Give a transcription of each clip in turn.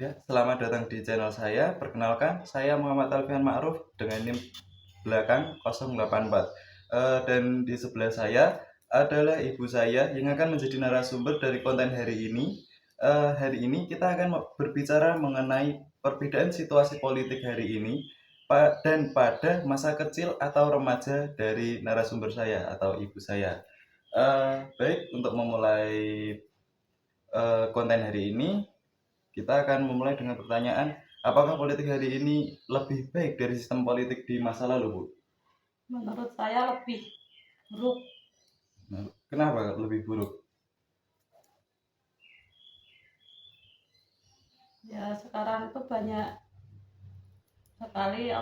Ya, selamat datang di channel saya. Perkenalkan, saya Muhammad Alfian Ma'ruf dengan NIM belakang 084. Dan di sebelah saya adalah ibu saya yang akan menjadi narasumber dari konten hari ini. Hari ini kita akan berbicara mengenai perbedaan situasi politik hari ini dan pada masa kecil atau remaja dari narasumber saya atau ibu saya. Baik, untuk memulai konten hari ini, kita akan memulai dengan pertanyaan, apakah politik hari ini lebih baik dari sistem politik di masa lalu, Bu? Menurut saya lebih buruk. Kenapa lebih buruk? Ya sekarang itu banyak sekali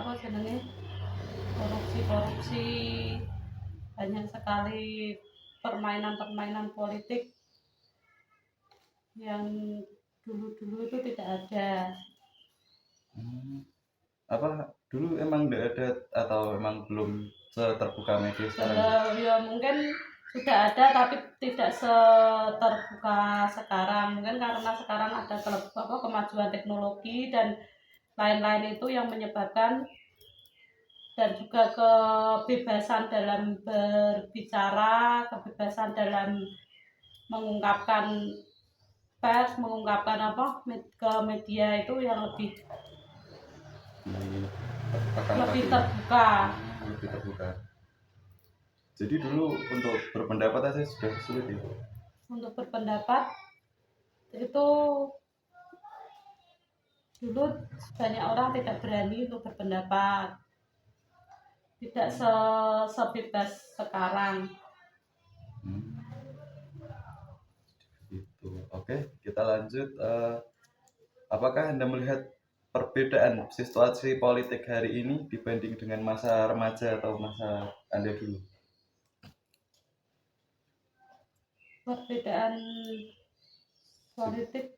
korupsi, banyak sekali permainan politik yang dulu-dulu itu tidak ada. Apa dulu emang tidak ada atau emang belum seterbuka media sekarang? Ya mungkin sudah ada tapi tidak seterbuka sekarang. Mungkin karena sekarang ada kemajuan teknologi dan lain-lain itu yang menyebabkan, dan juga kebebasan dalam berbicara, kebebasan dalam mengungkapkan ke media itu yang lebih terbuka. Lebih terbuka. Jadi dulu untuk berpendapat aja sudah sulit ya? Untuk berpendapat itu dulu banyak orang tidak berani untuk berpendapat, tidak sebebas sekarang. Gitu. Oke, kita lanjut. Apakah Anda melihat perbedaan situasi politik hari ini dibanding dengan masa remaja atau masa Anda dulu? Perbedaan politik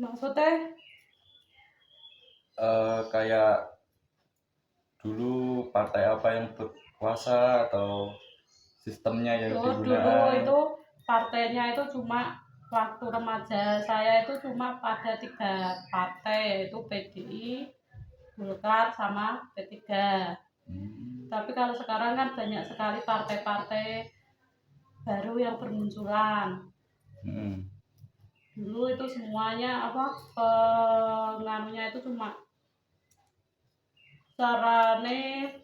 maksudnya Kayak dulu partai apa yang berkuasa atau sistemnya yang dulu digunakan? itu partainya itu cuma, waktu remaja saya itu cuma pada 3 partai, yaitu PDI, Golkar, sama P3. Tapi kalau sekarang kan banyak sekali partai-partai baru yang bermunculan. Dulu itu semuanya pengaruhnya itu cuma sarane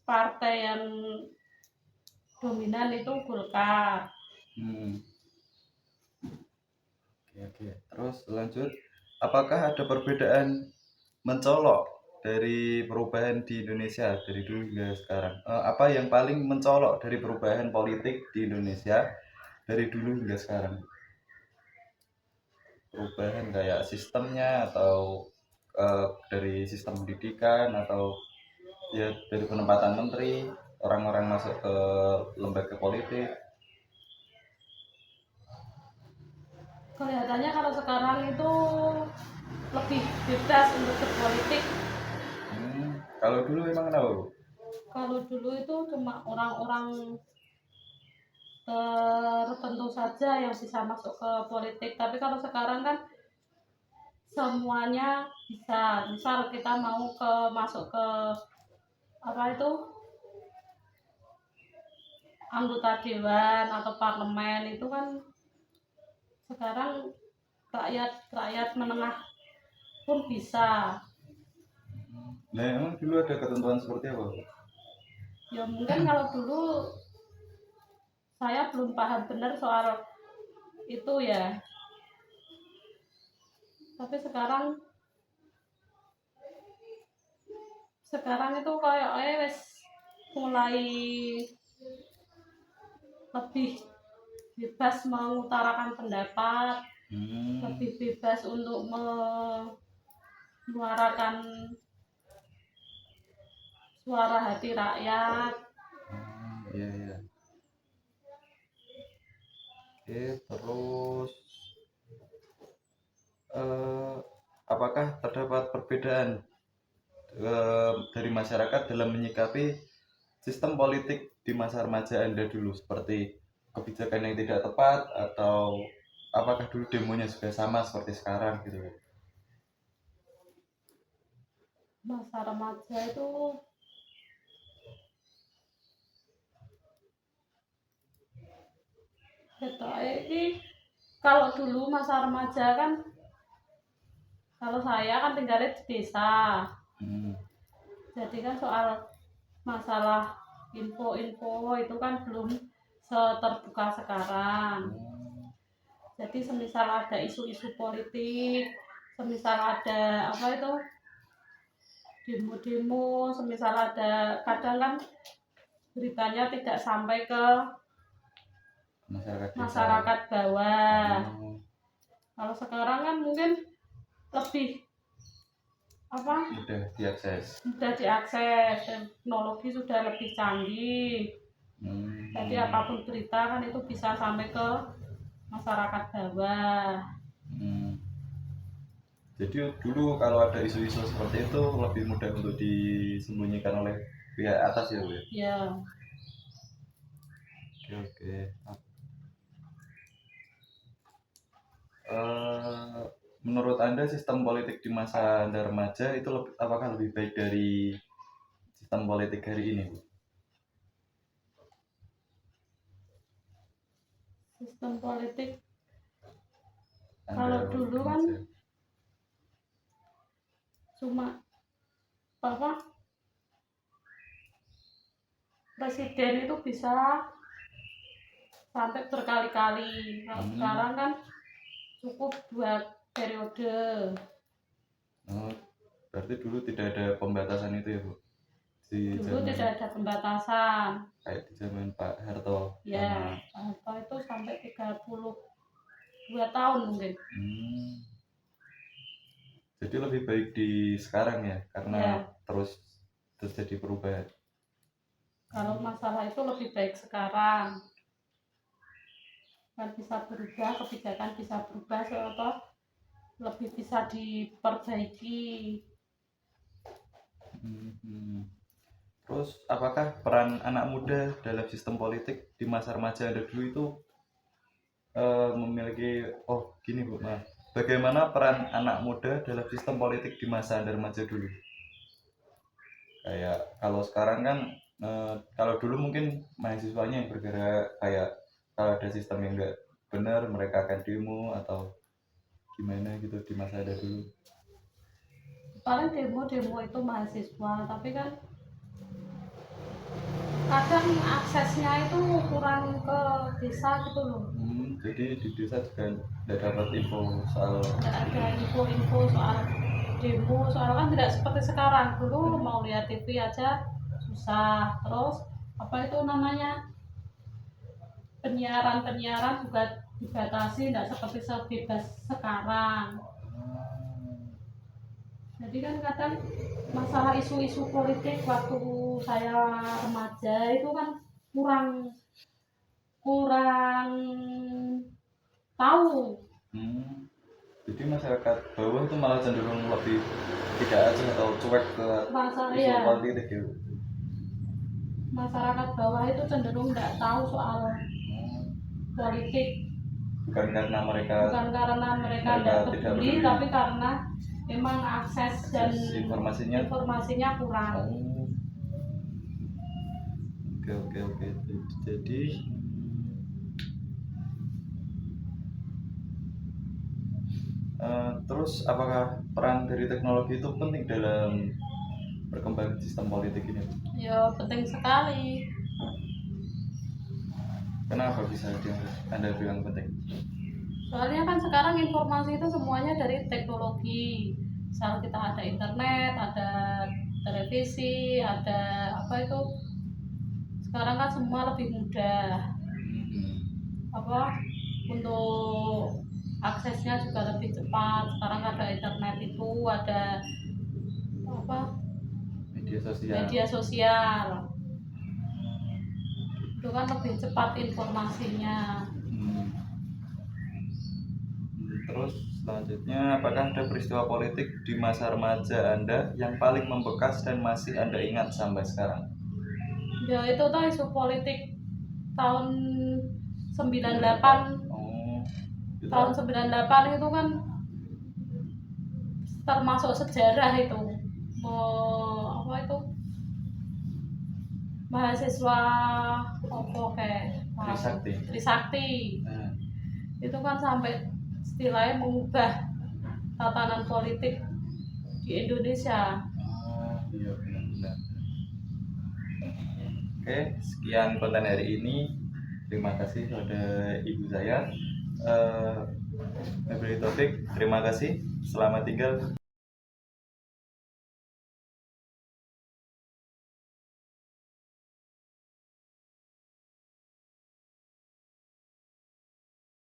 partai yang dominan itu Golkar. Oke. Terus lanjut, apakah ada perbedaan mencolok dari perubahan di Indonesia dari dulu hingga sekarang? Apa yang paling mencolok dari perubahan politik di Indonesia dari dulu hingga sekarang? Perubahan kayak sistemnya atau dari sistem pendidikan atau ya dari penempatan menteri, orang-orang masuk ke lembaga politik. Kelihatannya kalau sekarang itu lebih bebas untuk berpolitik. Kalau dulu memang kenapa, Bu? Kalau dulu itu cuma orang-orang tertentu saja yang bisa masuk ke politik, tapi kalau sekarang kan semuanya bisa. Misal kita mau masuk ke anggota dewan atau parlemen, itu kan sekarang rakyat menengah pun bisa. Nah, emang dulu ada ketentuan seperti apa? Ya mungkin kalau dulu saya belum paham benar soal itu ya, tapi sekarang itu kayak wes mulai lebih bebas mengutarakan pendapat, lebih bebas untuk menyuarakan suara hati rakyat. Iya. Oke, terus apakah terdapat perbedaan dari masyarakat dalam menyikapi sistem politik di masa remaja Anda dulu, seperti kebijakan yang tidak tepat atau apakah dulu demonya juga sama seperti sekarang gitu? Masa remaja itu gitu. Ini kalau dulu masa remaja kan, kalau saya kan tinggalnya di desa, Hmm. jadi kan soal masalah info-info itu kan belum seterbuka sekarang. Jadi semisal ada isu-isu politik, semisal ada apa itu demo-demo, semisal ada, kadang kan beritanya tidak sampai ke Masyarakat desa. masyarakat bawah. Oh, Kalau sekarang kan mungkin lebih apa, mudah diakses. mudah diakses, teknologi sudah lebih canggih. Jadi apapun berita kan itu bisa sampai ke masyarakat bawah. Jadi dulu kalau ada isu-isu seperti itu lebih mudah untuk disembunyikan oleh pihak atas ya Bu ya? Ya, Oke. Eh, menurut Anda sistem politik di masa Anda remaja itu apakah lebih baik dari sistem politik hari ini Bu? sistem politik Anda kalau dulu kan remaja. cuma apa, presiden itu bisa sampai berkali-kali. Kalau sekarang kan cukup 2 periode. Oh, berarti dulu tidak ada pembatasan itu ya Bu? Dulu tidak ada pembatasan. Kayak di zaman Pak Harto. Ya, atau itu sampai 32 tahun mungkin. Jadi lebih baik di sekarang ya, karena Ya, terus terjadi perubahan. kalau masalah itu lebih baik sekarang. Kan bisa berubah, kebijakan bisa berubah, atau lebih bisa diperbaiki. Terus apakah peran anak muda dalam sistem politik di masa remaja Anda dulu itu memiliki, oh gini Bu, nah, bagaimana peran anak muda dalam sistem politik di masa Anda remaja dulu? Kayak kalau sekarang kan, kalau dulu mungkin mahasiswanya yang bergerak, kayak kalau ada sistem yang enggak benar mereka akan demo atau gimana gitu di masa Anda dulu. Paling demo-demo itu mahasiswa, tapi kan kadang aksesnya itu kurang ke desa gitu loh. Jadi di desa juga tidak dapat info soal, Tidak ada info-info soal demo, soal kan tidak seperti sekarang. Dulu mau lihat TV aja susah. Terus apa itu namanya, penyiaran juga dibatasi, tidak seperti sebebas sekarang. Jadi kan kadang masalah isu-isu politik waktu saya remaja itu kan kurang tahu. Jadi masyarakat bawah itu malah cenderung lebih tidak aja atau cuek ke isu politik gitu. Masyarakat bawah itu cenderung tidak tahu soal politik. Bukan karena mereka tidak peduli, tapi karena memang akses dan informasinya kurang. Oke. Jadi terus apakah peran dari teknologi itu penting dalam perkembangan sistem politik ini? Ya penting sekali. Kenapa bisa Anda bilang penting? Soalnya kan sekarang informasi itu semuanya dari teknologi. Misal kita ada internet, ada televisi, ada apa itu, sekarang kan semua lebih mudah. Apa untuk aksesnya juga lebih cepat. Sekarang ada internet itu, ada apa, media sosial itu kan lebih cepat informasinya. Terus selanjutnya, apakah ada peristiwa politik di masa remaja Anda yang paling membekas dan masih Anda ingat sampai sekarang? Ya itu tuh isu politik tahun 98. Oh, itu tahun 98 itu kan termasuk sejarah itu. Apa itu? Mahasiswa apa kayak Trisakti. Trisakti. Nah, Itu kan sampai istilahnya mengubah tatanan politik di Indonesia. iya benar-benar. Oke, sekian konten hari ini. Terima kasih kepada ibu saya. Wabillahi taufik. Terima kasih. Selamat tinggal.